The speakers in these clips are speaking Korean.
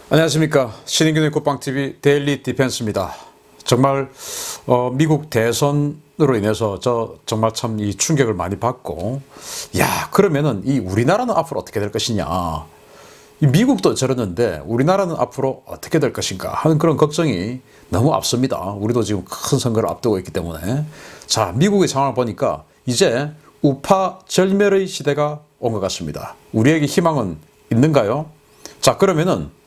안녕하십니까. 신인균의 꽃방TV 데일리 디펜스입니다. 정말 미국 대선으로 인해서 정말 참 이 충격을 많이 받고, 야, 그러면은 이 우리나라는 앞으로 어떻게 될 것이냐, 이 미국도 저러는데 우리나라는 앞으로 어떻게 될 것인가 하는 그런 걱정이 너무 앞섭니다. 우리도 지금 큰 선거를 앞두고 있기 때문에. 자, 미국의 상황을 보니까 이제 우파 절멸의 시대가 온 것 같습니다. 우리에게 희망은 있는가요? 자, 그러면은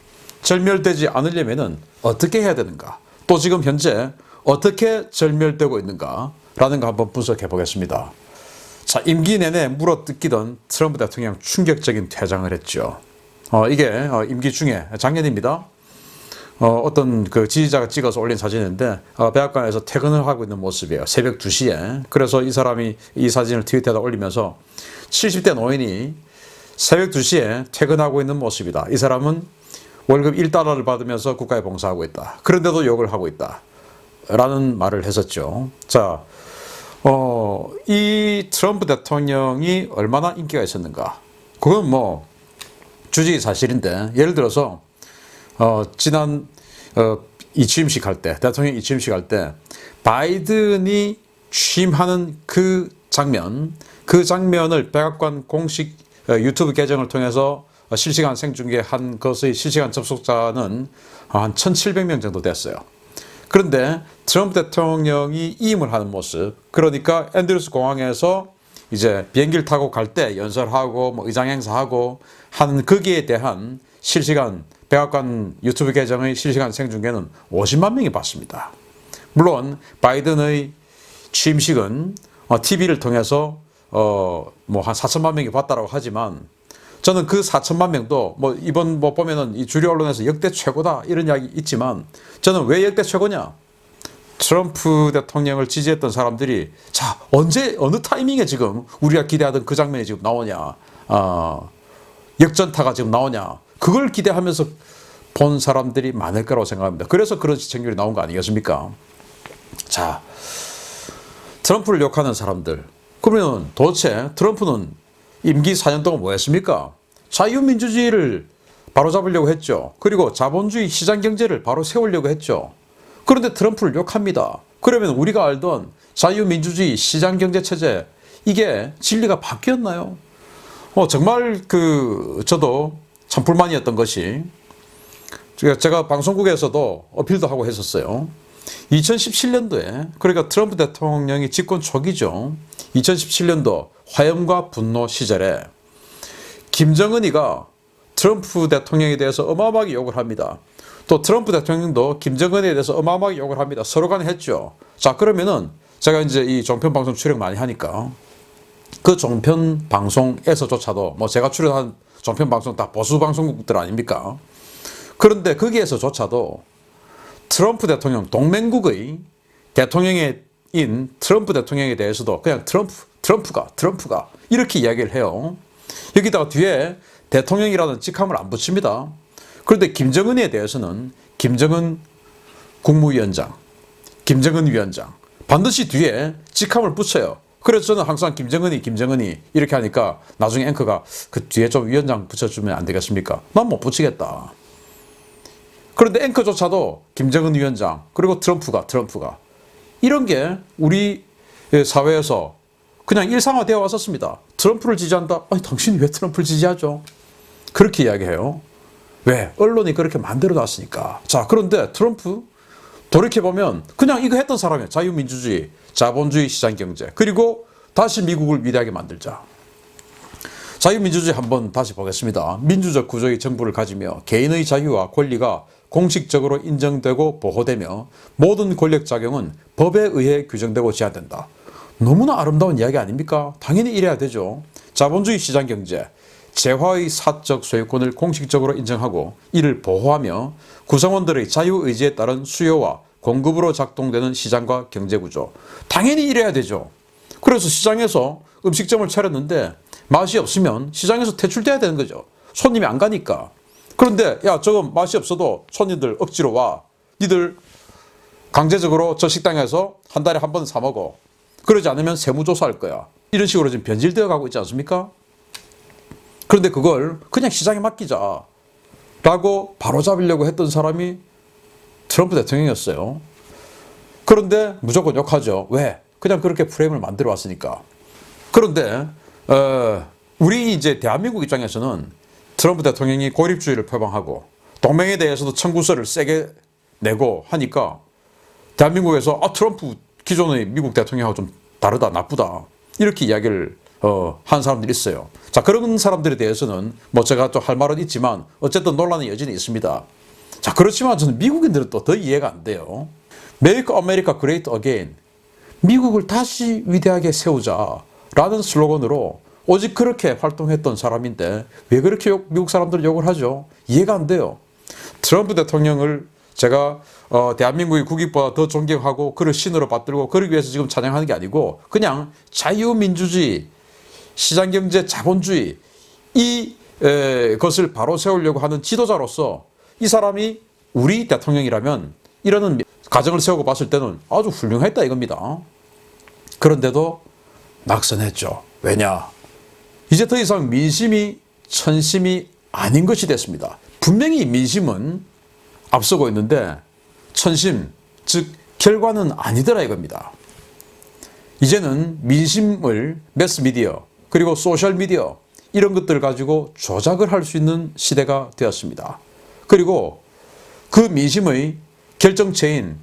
절멸되지 않으려면은 어떻게 해야 되는가? 또 지금 현재 어떻게 절멸되고 있는가? 라는 거 한번 분석해 보겠습니다. 자, 임기 내내 물어뜯기던 트럼프 대통령 충격적인 퇴장을 했죠. 이게 임기 중에 작년입니다. 어떤 그 지지자가 찍어서 올린 사진인데, 백악관에서 퇴근을 하고 있는 모습이에요. 새벽 2시에. 그래서 이 사람이 이 사진을 트위터에다 올리면서 70대 노인이 새벽 2시에 퇴근하고 있는 모습이다. 이 사람은 월급 1달러를 받으면서 국가에 봉사하고 있다. 그런데도 욕을 하고 있다. 라는 말을 했었죠. 자, 이 트럼프 대통령이 얼마나 인기가 있었는가. 그건 뭐 주지 사실인데, 예를 들어서 지난 취임식 할 때, 대통령 취임식 할 때 바이든이 취임하는 그 장면을 백악관 공식 유튜브 계정을 통해서 실시간 생중계한 것의 실시간 접속자는 한 1,700명 정도 됐어요. 그런데 트럼프 대통령이 이임을 하는 모습, 그러니까 앤드루스 공항에서 이제 비행기를 타고 갈 때 연설하고 뭐 의장 행사하고 하는 거기에 대한 실시간 백악관 유튜브 계정의 실시간 생중계는 50만 명이 봤습니다. 물론 바이든의 취임식은 TV를 통해서 뭐 한 4천만 명이 봤다라고 하지만, 저는 그 4천만 명도 뭐 이번 뭐 보면은 이 주류 언론에서 역대 최고다 이런 이야기 있지만, 저는 왜 역대 최고냐? 트럼프 대통령을 지지했던 사람들이 자, 언제 어느 타이밍에 지금 우리가 기대하던 그 장면이 지금 나오냐, 역전타가 지금 나오냐, 그걸 기대하면서 본 사람들이 많을 거라고 생각합니다. 그래서 그런 시청률이 나온 거 아니겠습니까? 자, 트럼프를 욕하는 사람들, 그러면 도대체 트럼프는 임기 4년 동안 뭐 했습니까? 자유민주주의를 바로잡으려고 했죠. 그리고 자본주의 시장경제를 바로 세우려고 했죠. 그런데 트럼프를 욕합니다. 그러면 우리가 알던 자유민주주의 시장경제 체제, 이게 진리가 바뀌었나요? 정말 저도 참 불만이었던 것이, 제가 방송국에서도 어필도 하고 했었어요. 2017년도에, 그러니까 트럼프 대통령이 집권 초기죠. 2017년도 화염과 분노 시절에 김정은이가 트럼프 대통령에 대해서 어마어마하게 욕을 합니다. 또 트럼프 대통령도 김정은에 대해서 어마어마하게 욕을 합니다. 서로 간에 했죠. 자, 그러면은 제가 이제 이 종편 방송 출연 많이 하니까 그 종편 방송에서조차도, 뭐 제가 출연한 종편 방송 다 보수 방송국들 아닙니까? 그런데 거기에서조차도 트럼프 대통령, 동맹국의 대통령인 트럼프 대통령에 대해서도 그냥 트럼프가 이렇게 이야기를 해요. 여기다가 뒤에 대통령이라는 직함을 안 붙입니다. 그런데 김정은에 대해서는 김정은 국무위원장, 김정은 위원장 반드시 뒤에 직함을 붙여요. 그래서 저는 항상 김정은이 이렇게 하니까 나중에 앵커가 그 뒤에 좀 위원장 붙여주면 안 되겠습니까? 난 못 붙이겠다. 그런데 앵커조차도 김정은 위원장, 그리고 트럼프가 이런 게 우리 사회에서 그냥 일상화되어 왔었습니다. 트럼프를 지지한다? 아니, 당신이 왜 트럼프를 지지하죠? 그렇게 이야기해요. 왜? 언론이 그렇게 만들어 놨으니까. 자, 그런데 트럼프 돌이켜보면 그냥 이거 했던 사람이에요. 자유민주주의, 자본주의 시장경제, 그리고 다시 미국을 위대하게 만들자. 자유민주주의 한번 다시 보겠습니다. 민주적 구조의 정부를 가지며 개인의 자유와 권리가 공식적으로 인정되고 보호되며 모든 권력작용은 법에 의해 규정되고 제한된다. 너무나 아름다운 이야기 아닙니까? 당연히 이래야 되죠. 자본주의 시장경제, 재화의 사적 소유권을 공식적으로 인정하고 이를 보호하며 구성원들의 자유의지에 따른 수요와 공급으로 작동되는 시장과 경제구조. 당연히 이래야 되죠. 그래서 시장에서 음식점을 차렸는데 맛이 없으면 시장에서 퇴출돼야 되는 거죠. 손님이 안 가니까. 그런데 야, 저거 맛이 없어도 손님들 억지로 와. 니들 강제적으로 저 식당에서 한 달에 한 번 사 먹어. 그러지 않으면 세무조사할 거야. 이런 식으로 지금 변질되어 가고 있지 않습니까? 그런데 그걸 그냥 시장에 맡기자. 라고 바로잡으려고 했던 사람이 트럼프 대통령이었어요. 그런데 무조건 욕하죠. 왜? 그냥 그렇게 프레임을 만들어 왔으니까. 그런데 우리 이제 대한민국 입장에서는 트럼프 대통령이 고립주의를 표방하고 동맹에 대해서도 청구서를 세게 내고 하니까 대한민국에서 트럼프 기존의 미국 대통령하고 좀 다르다, 나쁘다 이렇게 이야기를 한 사람들이 있어요. 자, 그런 사람들에 대해서는 뭐 제가 또 할 말은 있지만 어쨌든 논란의 여지는 있습니다. 자, 그렇지만 저는 미국인들은 또 더 이해가 안 돼요. Make America Great Again, 미국을 다시 위대하게 세우자라는 슬로건으로 오직 그렇게 활동했던 사람인데 왜 그렇게 미국 사람들은 욕을 하죠? 이해가 안 돼요. 트럼프 대통령을 제가 대한민국의 국익보다 더 존경하고 그를 신으로 받들고 그러기 위해서 지금 찬양하는 게 아니고 그냥 자유민주주의, 시장경제, 자본주의 것을 바로 세우려고 하는 지도자로서 이 사람이 우리 대통령이라면 이러는 가정을 세우고 봤을 때는 아주 훌륭했다 이겁니다. 그런데도 낙선했죠. 왜냐? 이제 더 이상 민심이 천심이 아닌 것이 됐습니다. 분명히 민심은 앞서고 있는데 천심, 즉 결과는 아니더라 이겁니다. 이제는 민심을 매스미디어 그리고 소셜미디어 이런 것들을 가지고 조작을 할 수 있는 시대가 되었습니다. 그리고 그 민심의 결정체인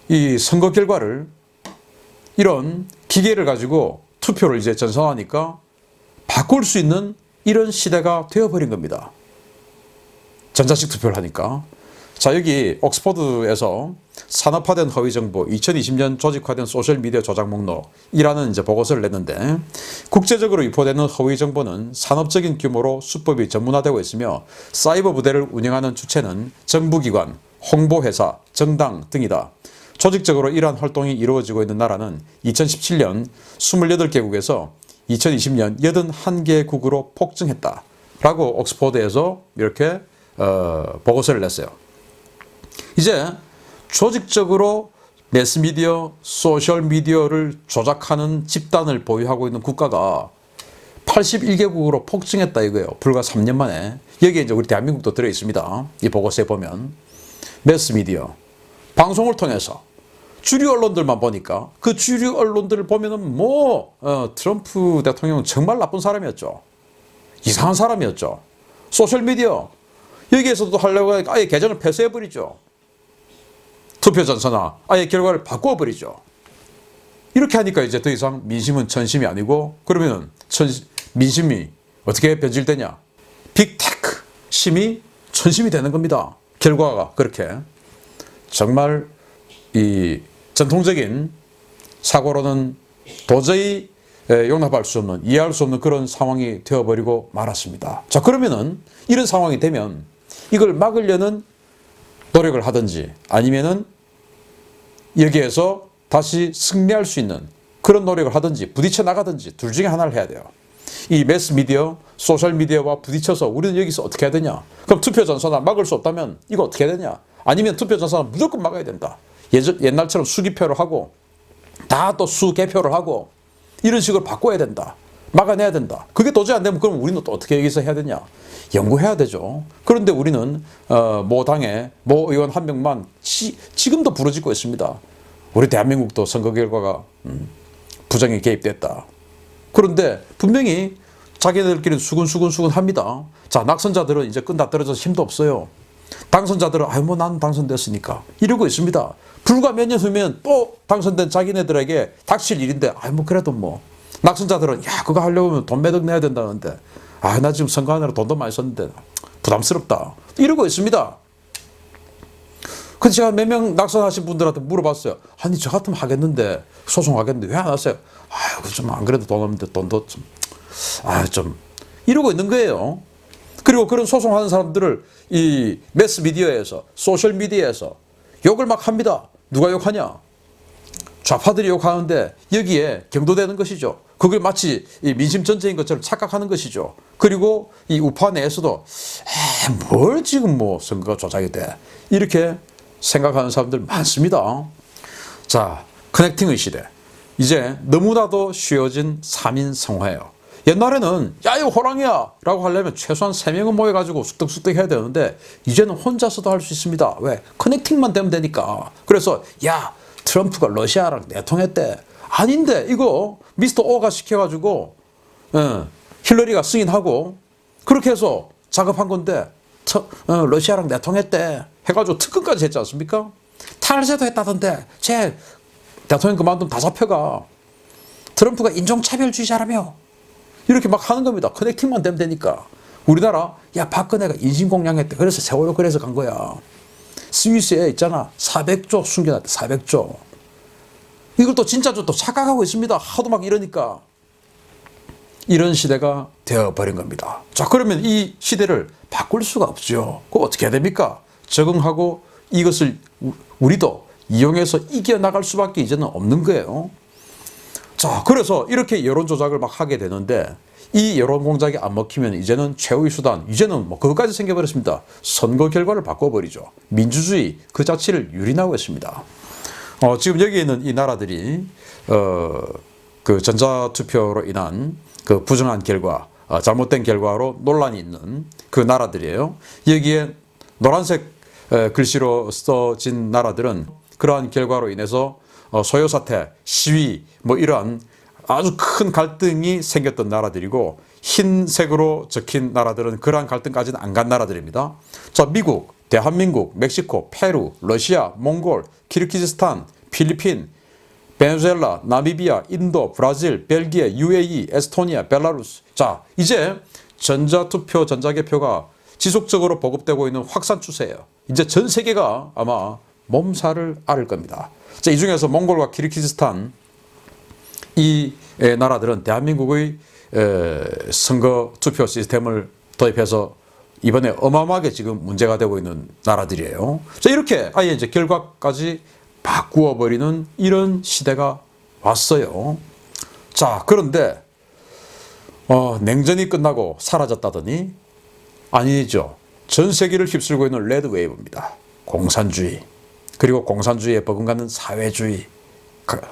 이 선거 결과를 이런 기계를 가지고 투표를 이제 전산하니까 바꿀 수 있는 이런 시대가 되어버린 겁니다. 전자식 투표를 하니까. 자, 여기 옥스퍼드에서 산업화된 허위정보 2020년 조직화된 소셜미디어 조작 목록이라는 이제 보고서를 냈는데 국제적으로 유포되는 허위정보는 산업적인 규모로 수법이 전문화되고 있으며 사이버 부대를 운영하는 주체는 정부기관, 홍보회사, 정당 등이다. 조직적으로 이러한 활동이 이루어지고 있는 나라는 2017년 28개국에서 2020년 81개국으로 폭증했다. 라고 옥스퍼드에서 이렇게 보고서를 냈어요. 이제 조직적으로 매스미디어, 소셜미디어를 조작하는 집단을 보유하고 있는 국가가 81개국으로 폭증했다 이거예요. 불과 3년 만에. 여기에 이제 우리 대한민국도 들어있습니다. 이 보고서에 보면. 매스미디어, 방송을 통해서 주류 언론들만 보니까 그 주류 언론들을 보면은 트럼프 대통령은 정말 나쁜 사람이었죠. 이상한 사람이었죠. 소셜미디어, 여기에서도 하려고 하니까 아예 계정을 폐쇄해버리죠. 투표 전서나 아예 결과를 바꾸어버리죠. 이렇게 하니까 이제 더 이상 민심은 천심이 아니고 그러면 민심이 어떻게 변질되냐? 빅테크 심이 천심이 되는 겁니다. 결과가 그렇게. 정말 이 전통적인 사고로는 도저히 용납할 수 없는, 이해할 수 없는 그런 상황이 되어버리고 말았습니다. 자, 그러면은 이런 상황이 되면 이걸 막으려는 노력을 하든지 아니면은 여기에서 다시 승리할 수 있는 그런 노력을 하든지 부딪혀 나가든지 둘 중에 하나를 해야 돼요. 이 매스미디어, 소셜미디어와 부딪혀서 우리는 여기서 어떻게 해야 되냐? 그럼 투표 전선을 막을 수 없다면 이거 어떻게 해야 되냐? 아니면 투표 전선을 무조건 막아야 된다. 옛날처럼 수기표를 하고 다 또 수개표를 하고 이런 식으로 바꿔야 된다. 막아내야 된다. 그게 도저히 안 되면 그럼 우리는 또 어떻게 여기서 해야 되냐? 연구해야 되죠. 그런데 우리는 모 당의 모 의원 한 명만 지금도 부르짖고 있습니다. 우리 대한민국도 선거 결과가 부정에 개입됐다. 그런데 분명히 자기네들끼리 수근수근 합니다. 자, 낙선자들은 이제 끈 다 떨어져서 힘도 없어요. 당선자들은 난 당선됐으니까 이러고 있습니다. 불과 몇 년 후면 또 당선된 자기네들에게 닥칠 일인데 그래도 낙선자들은 그거 하려면 돈 매덕 내야 된다는데 나 지금 선거하느라 돈도 많이 썼는데 부담스럽다 이러고 있습니다. 그래서 제가 몇 명 낙선하신 분들한테 물어봤어요. 아니 저 같으면 하겠는데 소송하겠는데 왜 안 하세요? 좀 안 그래도 돈 없는데 돈도 좀 이러고 있는 거예요. 그리고 그런 소송하는 사람들을 이 매스미디어에서 소셜미디어에서 욕을 막 합니다. 누가 욕하냐? 좌파들이 욕하는데 여기에 경도되는 것이죠. 그걸 마치 이 민심 전쟁인 것처럼 착각하는 것이죠. 그리고 이 우파 내에서도 뭘 지금 선거가 조작이 돼 이렇게 생각하는 사람들 많습니다. 자, 커넥팅의 시대. 이제 너무나도 쉬워진 3인 성화예요. 옛날에는 야 이거 호랑이야 라고 하려면 최소한 3명은 모여가지고 쑥덕쑥덕 해야 되는데 이제는 혼자서도 할 수 있습니다. 왜? 커넥팅만 되면 되니까. 그래서 야 트럼프가 러시아랑 내통했대. 아닌데 이거 미스터 오가 시켜가지고 힐러리가 승인하고 그렇게 해서 작업한 건데 러시아랑 내통했대 해가지고 특검까지 했지 않습니까? 탈세도 했다던데 쟤 대통령 그만두면 다 잡혀가. 트럼프가 인종차별주의자라며 이렇게 막 하는 겁니다. 커넥팅만 되면 되니까. 우리나라 야 박근혜가 인신공양했대. 그래서 세월호 그래서 간 거야. 스위스에 있잖아 400조 숨겨놨대. 400조. 이걸 또 진짜 또 착각하고 있습니다. 하도 막 이러니까. 이런 시대가 되어버린 겁니다. 자 그러면 이 시대를 바꿀 수가 없죠. 그럼 어떻게 해야 됩니까? 적응하고 이것을 우리도 이용해서 이겨나갈 수밖에 이제는 없는 거예요. 자 그래서 이렇게 여론 조작을 막 하게 되는데 이 여론 공작이 안 먹히면 이제는 최후의 수단, 이제는 뭐 그것까지 생겨버렸습니다. 선거 결과를 바꿔버리죠. 민주주의 그 자체를 유린하고 있습니다. 지금 여기 있는 이 나라들이 그 전자투표로 인한 그 부정한 결과, 잘못된 결과로 논란이 있는 그 나라들이에요. 여기에 노란색 글씨로 써진 나라들은 그러한 결과로 인해서 소요 사태, 시위 뭐 이러한 아주 큰 갈등이 생겼던 나라들이고 흰색으로 적힌 나라들은 그러한 갈등까지는 안 간 나라들입니다. 자, 미국, 대한민국, 멕시코, 페루, 러시아, 몽골, 키르기즈스탄, 필리핀, 베네수엘라, 나미비아, 인도, 브라질, 벨기에, UAE, 에스토니아, 벨라루스. 자, 이제 전자투표, 전자개표가 지속적으로 보급되고 있는 확산 추세예요. 이제 전 세계가 아마 몸살을 앓을 겁니다. 자, 이 중에서 몽골과 키르기즈스탄 이 나라들은 대한민국의 선거 투표 시스템을 도입해서 이번에 어마어마하게 지금 문제가 되고 있는 나라들이에요. 자, 이렇게 아예 이제 결과까지 바꾸어 버리는 이런 시대가 왔어요. 자, 그런데 냉전이 끝나고 사라졌다더니 아니죠. 전 세계를 휩쓸고 있는 레드 웨이브입니다. 공산주의. 그리고 공산주의에 버금가는 사회주의.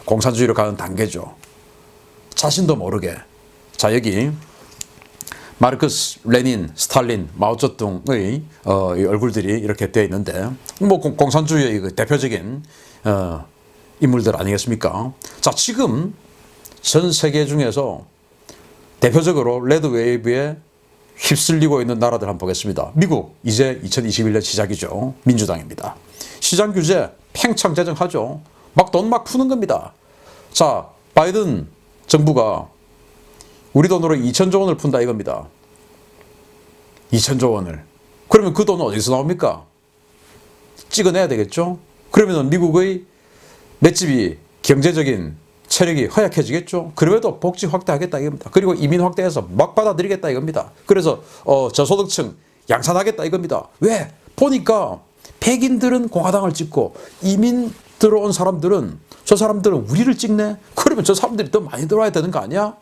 공산주의로 가는 단계죠. 자신도 모르게. 자, 여기 마르크스, 레닌, 스탈린, 마오쩌둥의 얼굴들이 이렇게 되어 있는데 뭐 공산주의의 그 대표적인 인물들 아니겠습니까? 자, 지금 전 세계 중에서 대표적으로 레드 웨이브에 휩쓸리고 있는 나라들 한번 보겠습니다. 미국, 이제 2021년 시작이죠. 민주당입니다. 시장 규제 팽창 재정하죠. 막 돈 막 푸는 겁니다. 자, 바이든 정부가 우리 돈으로 2천조 원을 푼다 이겁니다. 2천조 원을. 그러면 그 돈은 어디서 나옵니까? 찍어내야 되겠죠? 그러면 미국의 맷집이 경제적인 체력이 허약해지겠죠? 그럼에도 복지 확대하겠다 이겁니다. 그리고 이민 확대해서 막 받아들이겠다 이겁니다. 그래서 저소득층 양산하겠다 이겁니다. 왜? 보니까 백인들은 공화당을 찍고 이민 들어온 사람들은 저 사람들은 우리를 찍네? 그러면 저 사람들이 더 많이 들어와야 되는 거 아니야?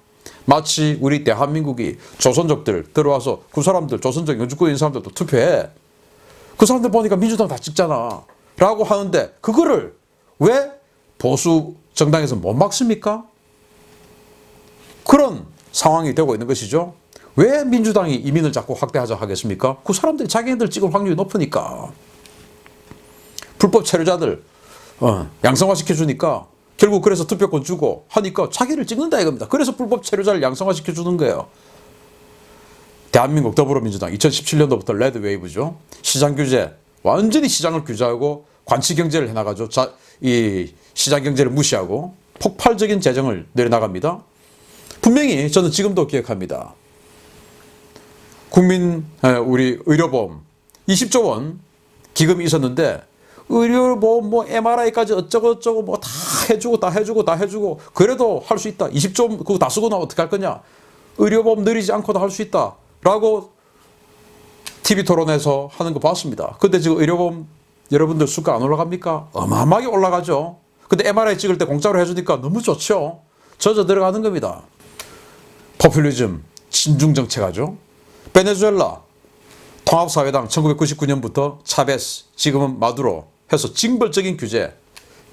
마치 우리 대한민국이 조선족들 들어와서 그 사람들 조선족 영주권인 사람들도 투표해. 그 사람들 보니까 민주당 다 찍잖아 라고 하는데 그거를 왜 보수 정당에서 못 막습니까? 그런 상황이 되고 있는 것이죠. 왜 민주당이 이민을 자꾸 확대하자 하겠습니까? 그 사람들이 자기네들 찍을 확률이 높으니까. 불법 체류자들 양성화 시켜주니까 결국 그래서 투표권 주고 하니까 자기를 찍는다 이겁니다. 그래서 불법 체류자를 양성화 시켜주는 거예요. 대한민국 더불어민주당 2017년도부터 레드 웨이브죠. 시장 규제, 완전히 시장을 규제하고 관치 경제를 해나가죠. 이 시장 경제를 무시하고 폭발적인 재정을 내려나갑니다. 분명히 저는 지금도 기억합니다. 우리 의료보험 20조 원 기금이 있었는데 의료보험 뭐 MRI까지 어쩌고 뭐 다 해주고 그래도 할 수 있다. 20조 그거 다 쓰고 나면 어떻게 할 거냐. 의료보험 느리지 않고도 할 수 있다. 라고 TV 토론에서 하는 거 봤습니다. 근데 지금 의료보험 여러분들 수가 안 올라갑니까? 어마어마하게 올라가죠. 근데 MRI 찍을 때 공짜로 해주니까 너무 좋죠. 젖어 들어가는 겁니다. 포퓰리즘, 친중정책하죠. 베네수엘라, 통합사회당 1999년부터 차베스, 지금은 마두로 해서 징벌적인 규제,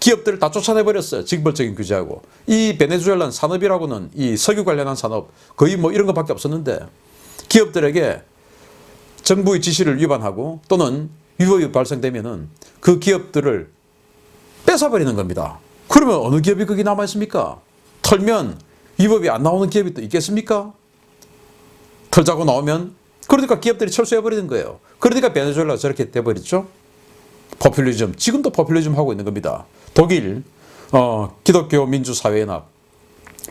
기업들을 다 쫓아내버렸어요. 징벌적인 규제하고. 이 베네수엘라는 산업이라고는 이 석유 관련한 산업 거의 뭐 이런 것밖에 없었는데 기업들에게 정부의 지시를 위반하고 또는 위법이 발생되면은 그 기업들을 뺏어버리는 겁니다. 그러면 어느 기업이 거기 남아있습니까? 털면 위법이 안 나오는 기업이 또 있겠습니까? 털자고 나오면 그러니까 기업들이 철수해버리는 거예요. 그러니까 베네수엘라가 저렇게 돼버렸죠. 포퓰리즘, 지금도 포퓰리즘 하고 있는 겁니다. 독일 기독교 민주사회연합,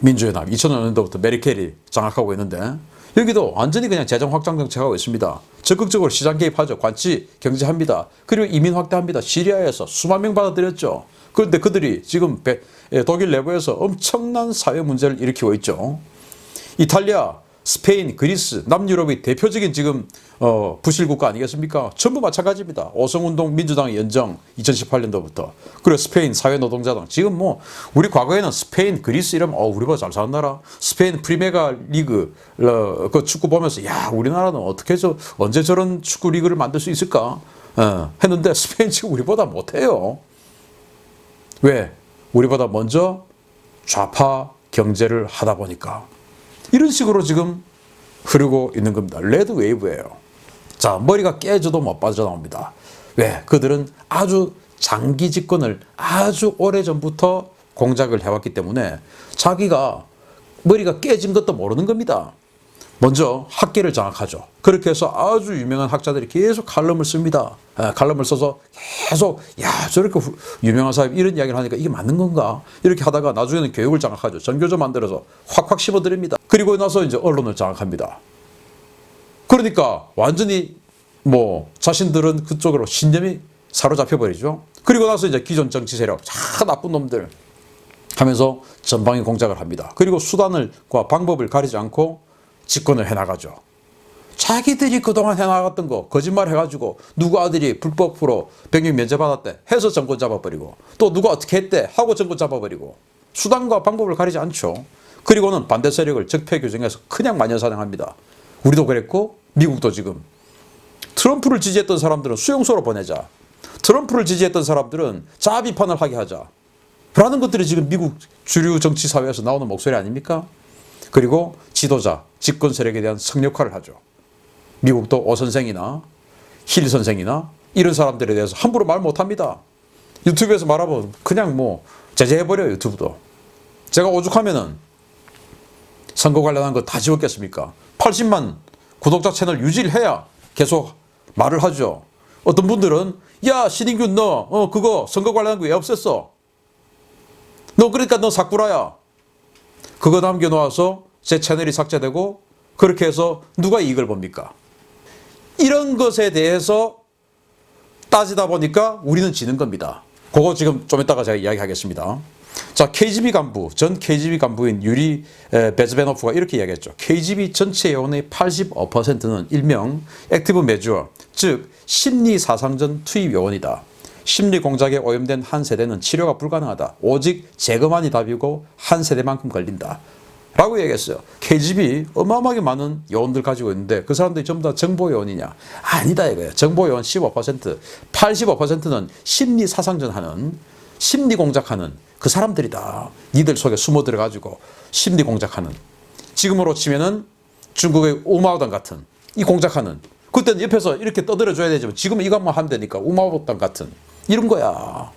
민주연합 2005년도부터 메르켈이 장악하고 있는데 여기도 완전히 그냥 재정 확장 정책하고 있습니다. 적극적으로 시장 개입하죠. 관치 경제합니다. 그리고 이민 확대합니다. 시리아에서 수만 명 받아들였죠. 그런데 그들이 지금 독일 내부에서 엄청난 사회 문제를 일으키고 있죠. 이탈리아, 스페인, 그리스, 남유럽의 대표적인 지금 부실 국가 아니겠습니까? 전부 마찬가지입니다. 오성운동 민주당의 연정 2018년도부터 그리고 스페인 사회노동자당 지금 뭐 우리 과거에는 스페인, 그리스 이러면 우리보다 잘 사는 나라 스페인 프리메가 리그 그 축구 보면서 야 우리나라는 어떻게 해서 언제 저런 축구 리그를 만들 수 있을까 했는데 스페인 지금 우리보다 못해요. 왜? 우리보다 먼저 좌파 경제를 하다 보니까 이런 식으로 지금 흐르고 있는 겁니다. 레드 웨이브예요. 자, 머리가 깨져도 못 빠져나옵니다. 왜? 그들은 아주 장기 집권을 아주 오래전부터 공작을 해왔기 때문에 자기가 머리가 깨진 것도 모르는 겁니다. 먼저 학계를 장악하죠. 그렇게 해서 아주 유명한 학자들이 계속 칼럼을 씁니다. 칼럼을 써서 계속 야 저렇게 유명한 사람이 이런 이야기를 하니까 이게 맞는 건가? 이렇게 하다가 나중에는 교육을 장악하죠. 전교조 만들어서 확확 씹어드립니다. 그리고 나서 이제 언론을 장악합니다. 그러니까 완전히 뭐 자신들은 그쪽으로 신념이 사로잡혀버리죠. 그리고 나서 이제 기존 정치 세력 다 나쁜 놈들 하면서 전방위 공작을 합니다. 그리고 수단과 방법을 가리지 않고 집권을 해나가죠. 자기들이 그동안 해나갔던 거 거짓말 해가지고 누구 아들이 불법으로 병역 면제받았대 해서 정권 잡아버리고 또 누가 어떻게 했대 하고 정권 잡아버리고 수단과 방법을 가리지 않죠. 그리고는 반대 세력을 적폐 규정해서 그냥 만연사냥합니다. 우리도 그랬고 미국도 지금 트럼프를 지지했던 사람들은 수용소로 보내자, 트럼프를 지지했던 사람들은 자아 비판을 하게 하자 라는 것들이 지금 미국 주류 정치 사회에서 나오는 목소리 아닙니까? 그리고 지도자, 집권 세력에 대한 성역화를 하죠. 미국도 오 선생이나 힐 선생이나 이런 사람들에 대해서 함부로 말 못합니다. 유튜브에서 말하면 그냥 뭐 제재해버려요. 유튜브도. 제가 오죽하면은 선거 관련한 거 다 지웠겠습니까? 80만 구독자 채널 유지를 해야 계속 말을 하죠. 어떤 분들은 야 신인균 너 그거 선거 관련한 거 왜 없앴어? 너 그러니까 너 사쿠라야. 그거 남겨놓아서 제 채널이 삭제되고 그렇게 해서 누가 이익을 봅니까? 이런 것에 대해서 따지다 보니까 우리는 지는 겁니다. 그거 지금 좀 이따가 제가 이야기하겠습니다. 자, KGB 간부, 전 KGB 간부인 유리 베즈베노프가 이렇게 이야기했죠. KGB 전체 요원의 85%는 일명 액티브 메주어, 즉 심리사상전 투입 요원이다. 심리 공작에 오염된 한 세대는 치료가 불가능하다. 오직 제거만이 답이고 한 세대만큼 걸린다. 라고 얘기했어요. KGB 어마어마하게 많은 요원들 가지고 있는데 그 사람들이 전부 다 정보 요원이냐? 아니다 이거예요. 정보 요원 15%, 85%는 심리 사상전하는 심리 공작하는 그 사람들이다. 니들 속에 숨어 들어가지고 심리 공작하는. 지금으로 치면은 중국의 우마오당 같은 이 공작하는. 그때는 옆에서 이렇게 떠들어줘야 되지만 지금은 이것만 하면 되니까 우마오당 같은 이런 거야.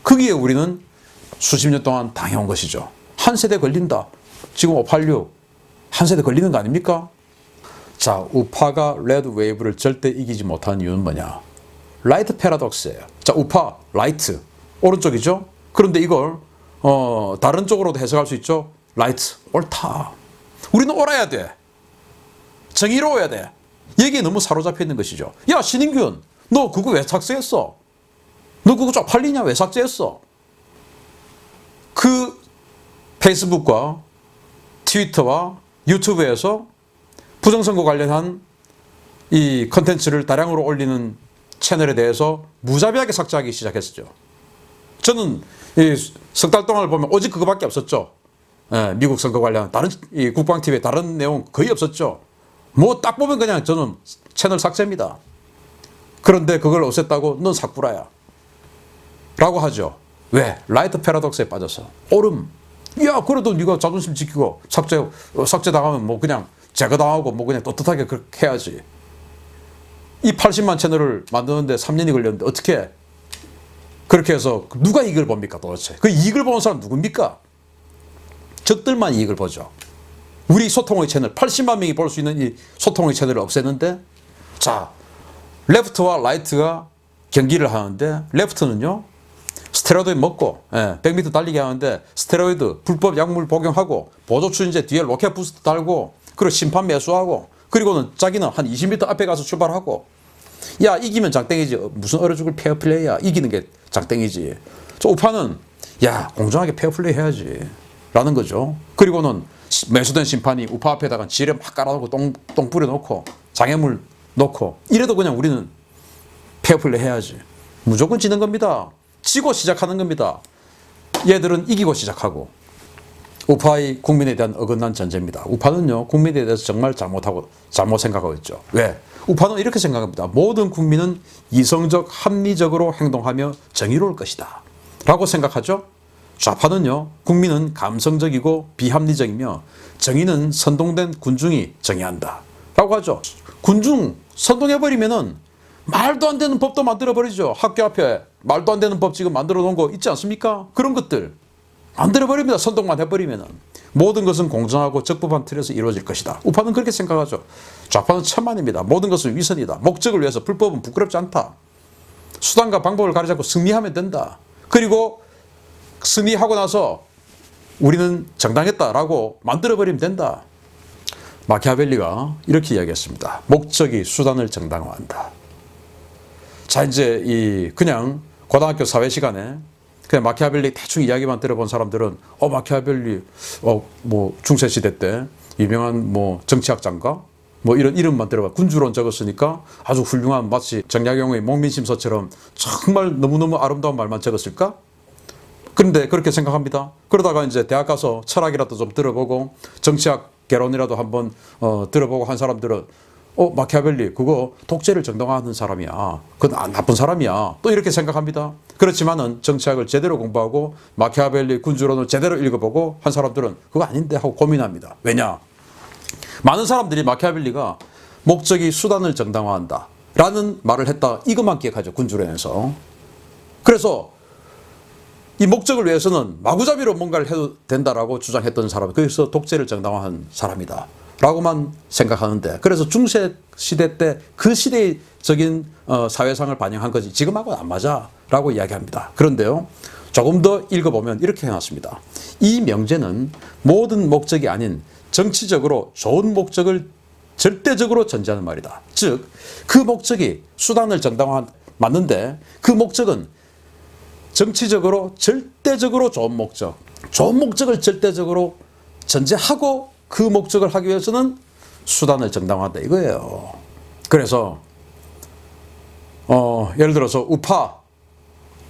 거기에 우리는 수십 년 동안 당해온 것이죠. 한 세대 걸린다. 지금 586 한 세대 걸리는 거 아닙니까? 자, 우파가 레드 웨이브를 절대 이기지 못하는 이유는 뭐냐? 라이트 패러독스예요. 자, 우파, 라이트 오른쪽이죠? 그런데 이걸 다른 쪽으로도 해석할 수 있죠? 라이트, 옳다. 우리는 옳아야 돼. 정의로워야 돼. 여기에 너무 사로잡혀 있는 것이죠. 야, 신인균, 너 그거 왜 삭제했어? 너 그거 쪽팔리냐? 왜 삭제했어? 그 페이스북과 트위터와 유튜브에서 부정선거 관련한 이 컨텐츠를 다량으로 올리는 채널에 대해서 무자비하게 삭제하기 시작했었죠. 저는 석 달 동안을 보면 오직 그거밖에 없었죠. 미국 선거 관련 다른 이 국방TV에 다른 내용 거의 없었죠. 뭐 딱 보면 그냥 저는 채널 삭제입니다. 그런데 그걸 없앴다고 넌 사쿠라야 라고 하죠. 왜? 라이트 패러독스에 빠져서. 옳음. 야, 그래도 네가 자존심 지키고 삭제 당하면 뭐 그냥 제거당하고 뭐 그냥 떳떳하게 그렇게 해야지. 이 80만 채널을 만드는데 3년이 걸렸는데 어떻게 그렇게 해서 누가 이익을 봅니까 도대체? 그 이익을 보는 사람 누굽니까? 적들만 이익을 보죠. 우리 소통의 채널 80만 명이 볼 수 있는 이 소통의 채널을 없애는데, 자, 레프트와 라이트가 경기를 하는데, 레프트는요 스테로이드 먹고 100m 달리기 하는데 스테로이드 불법 약물 복용하고 보조추진제 뒤에 로켓 부스트 달고 그리고 심판 매수하고 그리고는 자기는 한 20m 앞에 가서 출발하고, 야 이기면 장땡이지 무슨 얼어 죽을 페어플레이야. 이기는 게 장땡이지. 저 우파는 야 공정하게 페어플레이 해야지 라는 거죠. 그리고는 매수된 심판이 우파 앞에다가 지뢰 막 깔아놓고 똥 뿌려놓고 장애물 놓고 이래도 그냥 우리는 페어플레이 해야지. 무조건 지는 겁니다. 지고 시작하는 겁니다. 얘들은 이기고 시작하고. 우파의 국민에 대한 어긋난 전제입니다. 우파는요 국민에 대해서 정말 잘못 생각하고 있죠. 왜? 우파는 이렇게 생각합니다. 모든 국민은 이성적 합리적으로 행동하며 정의로울 것이다 라고 생각하죠. 좌파는요 국민은 감성적이고 비합리적이며 정의는 선동된 군중이 정의한다 라고 하죠. 군중 선동해버리면은 말도 안 되는 법도 만들어버리죠. 학교 앞에 말도 안 되는 법 지금 만들어 놓은 거 있지 않습니까? 그런 것들 만들어버립니다. 선동만 해버리면은. 모든 것은 공정하고 적법한 틀에서 이루어질 것이다. 우파는 그렇게 생각하죠. 좌파는 천만입니다. 모든 것은 위선이다. 목적을 위해서 불법은 부끄럽지 않다. 수단과 방법을 가리지 않고 승리하면 된다. 그리고 승리하고 나서 우리는 정당했다라고 만들어버리면 된다. 마키아벨리가 이렇게 이야기했습니다. 목적이 수단을 정당화한다. 자, 이제 그냥 고등학교 사회 시간에 그냥 마키아벨리 대충 이야기만 들어본 사람들은 마키아벨리 뭐 중세 시대 때 유명한 뭐 정치학자인가 뭐 이런 이름만 들어봐. 군주론 적었으니까 아주 훌륭한 마치 정약용의 목민심서처럼 정말 너무너무 아름다운 말만 적었을까? 그런데 그렇게 생각합니다. 그러다가 이제 대학 가서 철학이라도 좀 들어보고 정치학 개론이라도 한번 들어보고 한 사람들은 마키아벨리 그거 독재를 정당화하는 사람이야. 그건 나쁜 사람이야. 또 이렇게 생각합니다. 그렇지만은 정치학을 제대로 공부하고 마키아벨리 군주론을 제대로 읽어보고 한 사람들은 그거 아닌데 하고 고민합니다. 왜냐? 많은 사람들이 마키아벨리가 목적이 수단을 정당화한다 라는 말을 했다 이것만 기억하죠. 군주론에서. 그래서 이 목적을 위해서는 마구잡이로 뭔가를 해도 된다라고 주장했던 사람, 그래서 독재를 정당화한 사람이다 라고만 생각하는데, 그래서 중세 시대 때 그 시대적인 사회상을 반영한 거지 지금하고는 안 맞아 라고 이야기합니다. 그런데요 조금 더 읽어보면 이렇게 해놨습니다. 이 명제는 모든 목적이 아닌 정치적으로 좋은 목적을 절대적으로 전제하는 말이다. 즉 그 목적이 수단을 정당화한 맞는데 그 목적은 정치적으로 절대적으로 좋은 목적을 절대적으로 전제하고 그 목적을 하기 위해서는 수단을 정당화한다 이거예요. 그래서 예를 들어서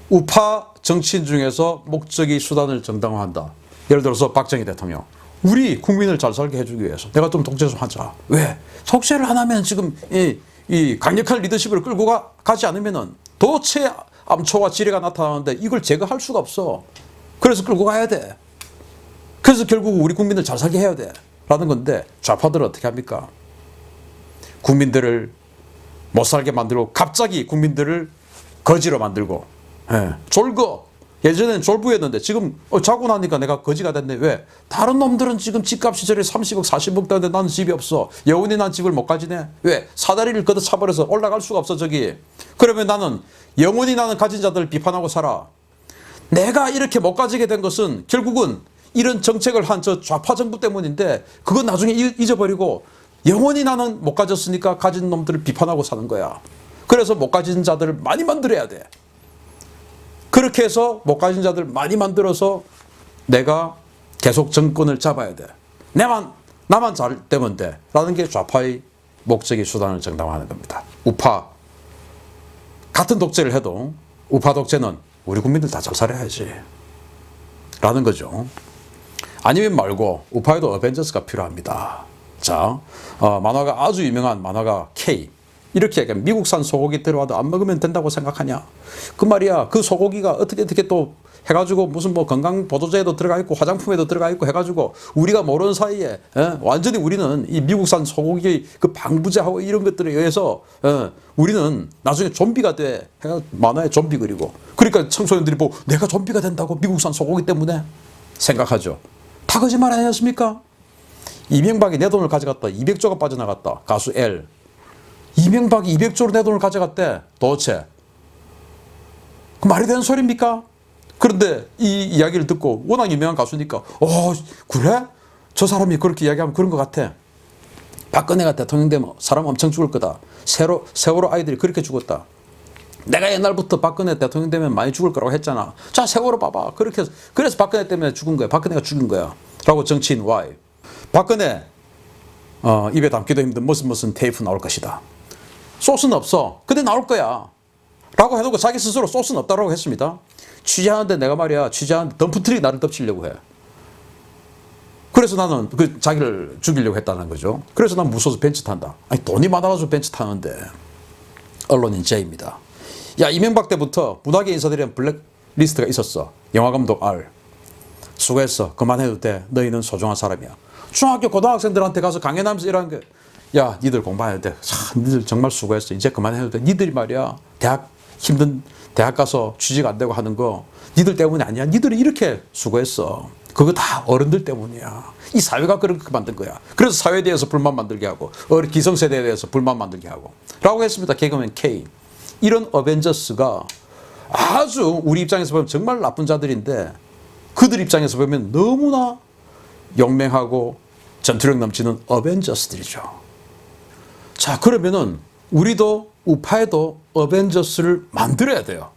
우파 정치인 중에서 목적이 수단을 정당화한다. 예를 들어서 박정희 대통령, 우리 국민을 잘 살게 해주기 위해서 내가 좀 독재 좀 하자. 왜? 독재를 안 하면 지금 이 강력한 리더십을 끌고 가지 않으면은 도체 암초와 지뢰가 나타나는데 이걸 제거할 수가 없어. 그래서 끌고 가야 돼. 그래서 결국 우리 국민들 잘 살게 해야 돼 라는 건데, 좌파들은 어떻게 합니까? 국민들을 못 살게 만들고 갑자기 국민들을 거지로 만들고 졸거. 예전에는 졸부였는데 지금 자고 나니까 내가 거지가 됐네. 왜? 다른 놈들은 지금 집값이 저래 30억 40억 되는데 나는 집이 없어. 영원히 난 집을 못 가지네. 왜? 사다리를 걷어차버려서 올라갈 수가 없어 저기. 그러면 나는 영원히 나는 가진 자들을 비판하고 살아. 내가 이렇게 못 가지게 된 것은 결국은 이런 정책을 한 저 좌파 정부 때문인데 그건 나중에 잊어버리고 영원히 나는 못 가졌으니까 가진 놈들을 비판하고 사는 거야. 그래서 못 가진 자들을 많이 만들어야 돼. 그렇게 해서 못 가진 자들 많이 만들어서 내가 계속 정권을 잡아야 돼. 나만 잘 되면 돼. 라는 게 좌파의 목적이 수단을 정당화하는 겁니다. 우파 같은 독재를 해도 우파 독재는 우리 국민들 다 잘 살아야지 라는 거죠. 아니면 말고 우파에도 어벤져스가 필요합니다. 자, 만화가 아주 유명한 만화가 K. 이렇게 얘기해. 미국산 소고기 들어와도 안 먹으면 된다고 생각하냐? 그 말이야. 그 소고기가 어떻게 또 해가지고 무슨 뭐 건강보조제에도 들어가 있고 화장품에도 들어가 있고 해가지고 우리가 모르는 사이에 완전히 우리는 이 미국산 소고기 그 방부제하고 이런 것들에 의해서 우리는 나중에 좀비가 돼. 만화에 좀비 그리고. 그러니까 청소년들이 보고 내가 좀비가 된다고 미국산 소고기 때문에 생각하죠. 다 거짓말 아니었습니까? 이명박이 내 돈을 가져갔다. 200조가 빠져나갔다. 가수 L. 이명박이 200조로 내 돈을 가져갔대. 도대체. 그 말이 되는 소리입니까? 그런데 이 이야기를 듣고 워낙 유명한 가수니까 그래? 저 사람이 그렇게 이야기하면 그런 것 같아. 박근혜가 대통령 되면 사람 엄청 죽을 거다. 세월호 아이들이 그렇게 죽었다. 내가 옛날부터 박근혜 대통령 되면 많이 죽을 거라고 했잖아. 자, 세월호 봐봐. 그래서 박근혜 때문에 죽은 거야. 박근혜가 죽인 거야. 라고 정치인 Y. 박근혜 입에 담기도 힘든 무슨 테이프 나올 것이다. 소스는 없어. 근데 나올 거야. 라고 해놓고 자기 스스로 소스는 없다고 했습니다. 취재하는데 내가 말이야. 취재하는데 덤프트리 나를 덮치려고 해. 그래서 나는 그 자기를 죽이려고 했다는 거죠. 그래서 난 무서워서 벤츠 탄다. 아니 돈이 많아가지고 벤츠 타는데. 언론인 J입니다. 야, 이명박 때부터 문화계 인사들이란 블랙리스트가 있었어. 영화감독 R. 수고했어. 그만해도 돼. 너희는 소중한 사람이야. 중학교 고등학생들한테 가서 강연하면서 이러는 게 야, 니들 공부해야 돼. 니들 정말 수고했어. 이제 그만해도 돼. 니들이 말이야. 힘든 대학 가서 취직 안 되고 하는 거 니들 때문이 아니야. 니들이 이렇게 수고했어. 그거 다 어른들 때문이야. 이 사회가 그렇게 만든 거야. 그래서 사회에 대해서 불만 만들게 하고 기성세대에 대해서 불만 만들게 하고 라고 했습니다. 개그맨 K. 이런 어벤져스가 아주 우리 입장에서 보면 정말 나쁜 자들인데 그들 입장에서 보면 너무나 용맹하고 전투력 넘치는 어벤져스들이죠. 자, 그러면은 우리도 우파에도 어벤져스를 만들어야 돼요.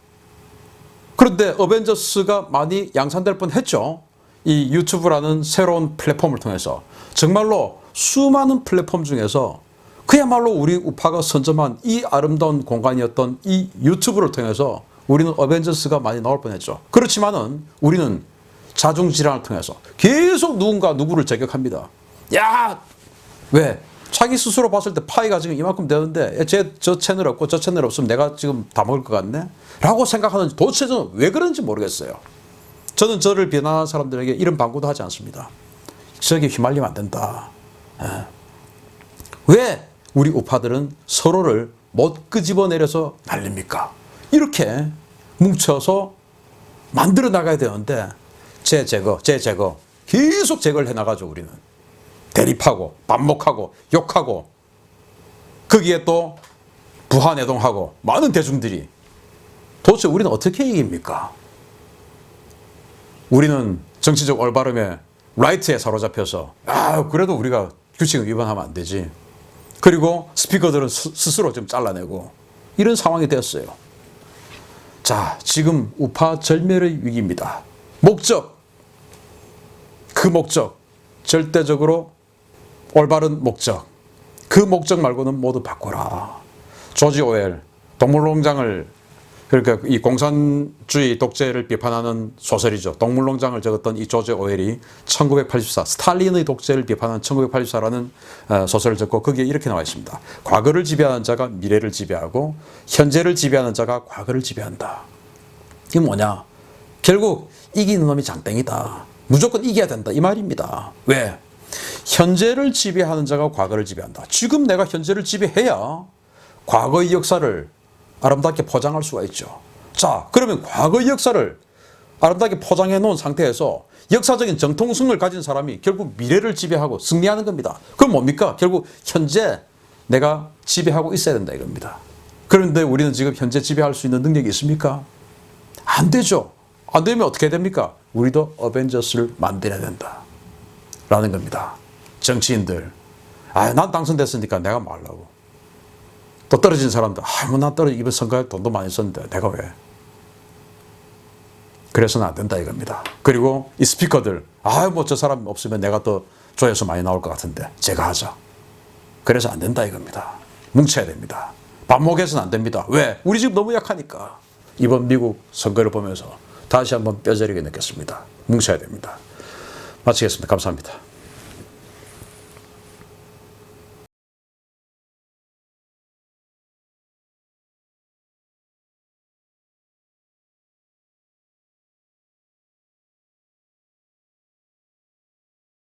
그런데 어벤져스가 많이 양산될 뻔했죠. 이 유튜브라는 새로운 플랫폼을 통해서 정말로 수많은 플랫폼 중에서 그야말로 우리 우파가 선점한 이 아름다운 공간이었던 이 유튜브를 통해서 우리는 어벤져스가 많이 나올 뻔했죠. 그렇지만은 우리는 자중질환을 통해서 계속 누구를 저격합니다. 야, 왜? 자기 스스로 봤을 때 파이가 지금 이만큼 되는데 저 채널 없고 저 채널 없으면 내가 지금 다 먹을 것 같네? 라고 생각하는지 도대체 저는 왜 그런지 모르겠어요. 저는 저를 비난하는 사람들에게 이런 방구도 하지 않습니다. 저기 휘말리면 안 된다. 왜 우리 우파들은 서로를 못 끄집어내려서 날립니까? 이렇게 뭉쳐서 만들어 나가야 되는데 제 제거 계속 제거를 해나가죠. 우리는 대립하고 반목하고 욕하고 거기에 또 부하내동하고 많은 대중들이 도대체 우리는 어떻게 이깁니까? 우리는 정치적 올바름에 라이트에 사로잡혀서 그래도 우리가 규칙을 위반하면 안 되지. 그리고 스피커들은 스스로 좀 잘라내고 이런 상황이 되었어요. 자, 지금 우파 절멸의 위기입니다. 그 목적 절대적으로 올바른 목적, 그 목적 말고는 모두 바꿔라. 조지 오웰, 동물농장을 그러니까 이 공산주의 독재를 비판하는 소설이죠. 동물농장을 적었던 이 조지 오웰이 1984 스탈린의 독재를 비판하는 1984라는 소설을 적고 거기에 이렇게 나와 있습니다. 과거를 지배하는 자가 미래를 지배하고 현재를 지배하는 자가 과거를 지배한다. 이게 뭐냐? 결국 이기는 놈이 장땡이다. 무조건 이겨야 된다 이 말입니다. 왜? 현재를 지배하는 자가 과거를 지배한다. 지금 내가 현재를 지배해야 과거의 역사를 아름답게 포장할 수가 있죠. 자, 그러면 과거의 역사를 아름답게 포장해 놓은 상태에서 역사적인 정통성을 가진 사람이 결국 미래를 지배하고 승리하는 겁니다. 그럼 뭡니까? 결국 현재 내가 지배하고 있어야 된다 이겁니다. 그런데 우리는 지금 현재 지배할 수 있는 능력이 있습니까? 안 되죠. 안 되면 어떻게 됩니까? 우리도 어벤져스를 만들어야 된다 라는 겁니다. 정치인들, 난 당선됐으니까 내가 뭐 하려고. 또 떨어진 사람들, 난 이번 선거에 돈도 많이 썼는데 내가 왜? 그래서는 안 된다 이겁니다. 그리고 이 스피커들, 저 사람 없으면 내가 또 조회수 많이 나올 것 같은데 제가 하자. 그래서 안 된다 이겁니다. 뭉쳐야 됩니다. 반목해서는 안 됩니다. 왜? 우리 지금 너무 약하니까. 이번 미국 선거를 보면서 다시 한번 뼈저리게 느꼈습니다. 뭉쳐야 됩니다. 마치겠습니다. 감사합니다.